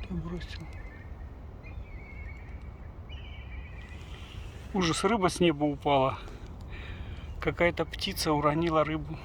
бросил. Ужас, рыба с неба упала. Какая-то птица уронила рыбу.